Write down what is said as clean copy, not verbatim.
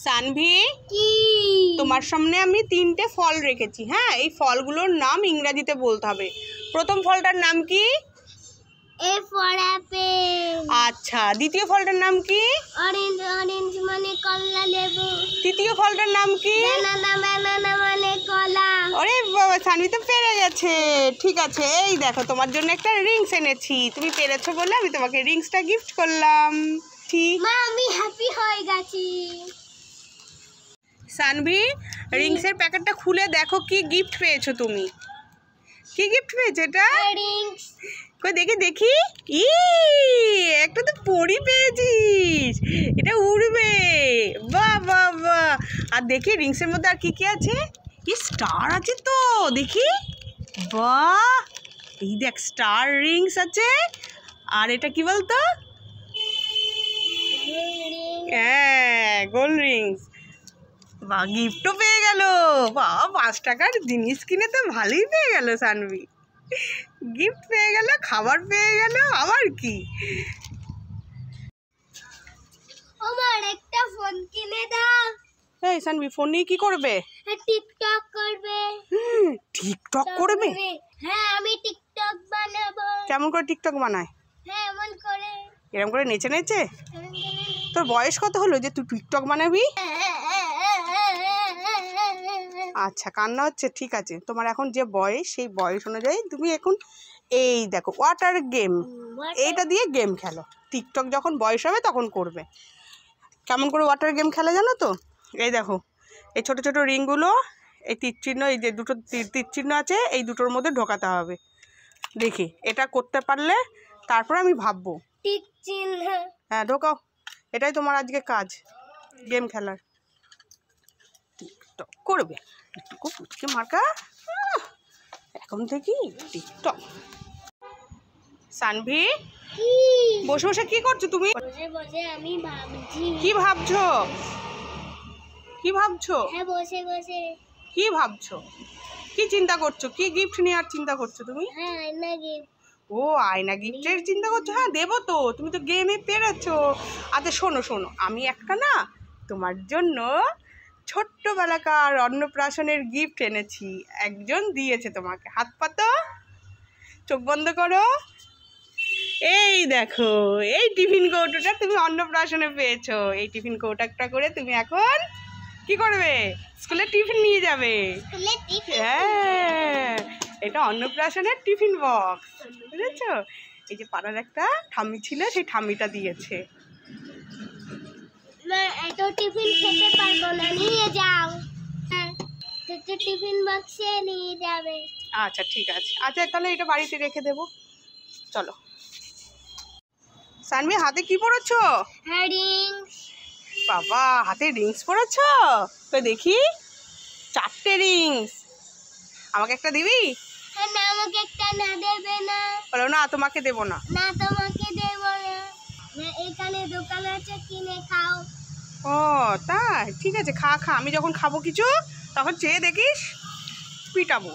সানভি, তোমার সামনে আমি 3টে ফল রেখেছি। হ্যাঁ, এই ফলগুলোর নাম ইংরেজিতে বলতে হবে। প্রথম ফলটার নাম কি? A for apple। আচ্ছা, দ্বিতীয় ফলটার নাম কি? অরেঞ্জ। অরেঞ্জ মানে কমলা লেবু। তৃতীয় ফলটার নাম কি? ব্যানানা। ব্যানানা মানে কলা। আরে বাবা, সানভি তো পেরে গেছে। ঠিক আছে, এই দেখো তোমার জন্য একটা রিংস এনেছি। তুমি পেরেছো বলে আমি তোমাকে রিংসটা গিফট করলাম। ঠিক মা, আমি হ্যাপি হয়ে গেছি। সানভি, রিংসের প্যাকেটটা খুলে দেখো কি গিফট পেয়েছো তুমি। কি গিফট পেয়েছো এটা? রিংস। কই দেখি দেখি। ই একটা তো পরি পেয়েছিস, এটা উড়বে। বাহ বাহ বাহ। আর দেখি রিংসের মধ্যে আর কি কি আছে? কি স্টার আছে তো, দেখি। বাহ, এই দেখ স্টার রিংস আছে। আর এটা কি বলতো? হ্যাঁ, গোল্ড রিংস। বা গিফটও পেয়ে গেল। বাহ, 5 টাকার জিনিস কিনে তো ভালোই পেয়ে গেল সানভি। গিফট পেয়ে গেল, খাবার পেয়ে গেল, আবার কি। আমার একটা ফোন কিনে দাও। এই সানভি, ফোন নিয়ে কি করবে? টিকটক করবে। টিকটক করবে? হ্যাঁ, আমি টিকটক বানাবো। কেমন করে টিকটক বানায়? হ্যাঁ, এমন করে। এরকম করে নেচে নেচে? তোর বয়স কত হলো যে তুই টিকটক বানাবি? আচ্ছা, কান্না হচ্ছে, ঠিক আছে। তোমার এখন যে বয়স, সেই বয়স অনুযায়ী তুমি এখন এই দেখো ওয়াটার গেম, এইটা দিয়ে গেম খেলো। টিকটক যখন বয়স হবে তখন করবে। কেমন করে ওয়াটার গেম খেলে জানো তো? এই দেখো, এই ছোট ছোট রিংগুলো, এই তীর চিহ্ন, এই যে দুটো তীর চিহ্ন আছে, এই দুটোর মধ্যে ঢোকাতে হবে। দেখি, এটা করতে পারলে তারপরে আমি ভাববো। টিক চিহ্ন। হ্যাঁ, ঢোকাও। এটাই তোমার আজকে কাজ, গেম খেলার। টিকটক করবে টুকু পুচকে মার্কা। এখন থেকে টিকটক। সানভি, বসে বসে কি করছো তুমি? বসে বসে আমি ভাবছি। কি ভাবছো? কি ভাবছো? হ্যাঁ, বসে বসে। কি ভাবছো? কি চিন্তা করছো? কি গিফট নেওয়ার চিন্তা করছো তুমি? হ্যাঁ, আয়না গিফট। ও, আয়না গিফটের চিন্তা করছো? হ্যাঁ, দেবো তো। তুমি তো গেমে পেরেছো। আচ্ছা শোনো শোনো, আমি একটা না তোমার জন্য ছোট্টবেলাকার অন্নপ্রাশনের গিফট এনেছি। একজন দিয়েছে তোমাকে। হাত পাতো, চোখ বন্ধ করো। এই দেখো, এই টিফিন কৌটোটা তুমি অন্নপ্রাশনে পেয়েছো। এই টিফিন কৌটাটা করে তুমি এখন কি করবে? স্কুলে টিফিন নিয়ে যাবে। স্কুলে টিফিন। হ্যাঁ, এটা অন্নপ্রাশনের টিফিন বক্স, বুঝেছো? এই যে পাড়ার একটা ঠাম্মি ছিল, সেই ঠাম্মিটা দিয়েছে। না, এত টিফিন খেতে পারবো না, নিয়ে যাও। হ্যাঁ, টিফিন বক্সে নিয়ে যাবে। আচ্ছা ঠিক আছে। আচ্ছা তাহলে এটা বাড়িতে রেখে দেবো, চলো। সানভি, হাতে কি পরেছো? হ্যাঁ, রিংস। বাবা, হাতে রিংস পরেছো? তো দেখি, 4টে রিংস। আমাকে একটা দিবি? হ্যাঁ, না, আমাকে একটা না, দেবে না। বলো না, তোমাকে দেবো না। না, তোমাকে দেবো না। না, এখানে দোকান আছে, কিনে খাও। ও তাই, ঠিক আছে, খা খা। আমি যখন খাবো কিছু তখন চেয়ে দেখিস, পিটাবো।